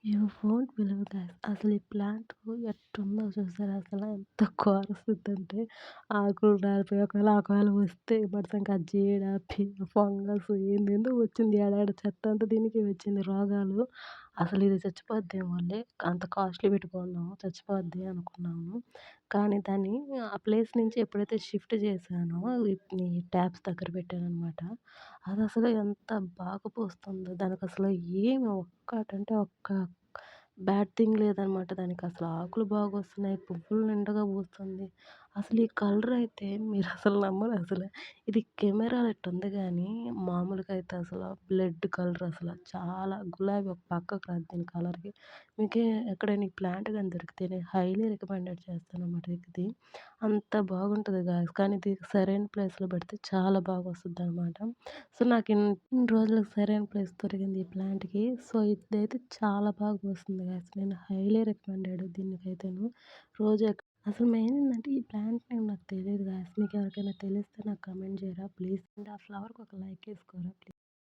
You won't believe guys అసలు ఈ plant ఎట్టుందో చూసారా అసల ఎంత కారస్తుందంటే ఆకులు రాలిపోయి ఒకవేళ ఆకులు వస్తే బడసంగా జీడ, ఫంగస్ ఏందేందో వచ్చింది ఏడాడ చెత్త అంతా దీనికి వచ్చింది రోగాలు. అసలు ఇది చచ్చిపోద్దేమోలే అంత కాస్ట్‌లీ పెట్టి కొన్నాము చచ్చిపోద్ది అనుకున్నాము. కానీ దాన్ని ఆ ప్లేస్ నుంచి ఎప్పుడైతే షిఫ్ట్ చేశానో ఈ ట్యాప్స్ దగ్గర పెట్టాననమాట. అదసలు ఎంత బాగా పూస్తుందో దానికసలు ఏమి ఒక్కటంటే ఒక్క బ్యాడ్ థింగ్ లేదనమాట. దానికసలు ఆకులు బాగొస్తున్నాయి. పువ్వులు నిండుగా పూస్తుంది. అసలు ఈ కలరయితే మీరసలు నమ్మరసల. ఇది కెమెరాలో ఇట్టుంది గానీ, మామూలుగా అయితే అసల బ్లడ్ కలర్ అసల. చాలా గులాబీ ఒక పక్కకు రాదు దీని కలర్‌కి. మీకే ఎక్కడైనా ఈ ప్లాంట్ గాని దొరికితే నేను హైలీ రికమెండెడ్ చేస్తాననమాట ఇది. అంత బాగుంటది గాయ్స్. కానీ ఇది సరైన ప్లేస్‌లో పెడితే చాలా బాగొస్తదనమాట. సో, నాకు ఇన్ని రోజులకు సరైన ప్లేస్ దొరికింది ఈ ప్లాంట్‌కి. సో, ఇదైతే చాలా బాగా పూస్తుంది గాయ్స్. నేను హైలీ రికమెండెడ్ దీనికైతేను. రోజు అసలు మెయిన్ ఏందంటే ఈ ప్లాంట్ నేమ్ నాకు తెలీదు గాయ్స్. మీకెవరికైనా తెలిస్తే నాకు కామెంట్ చేయరా ప్లీజ్? అండ్ ఆ ఫ్లవర్‌కి ఒక లైక్ ఏసుకోరా ప్లీజ్?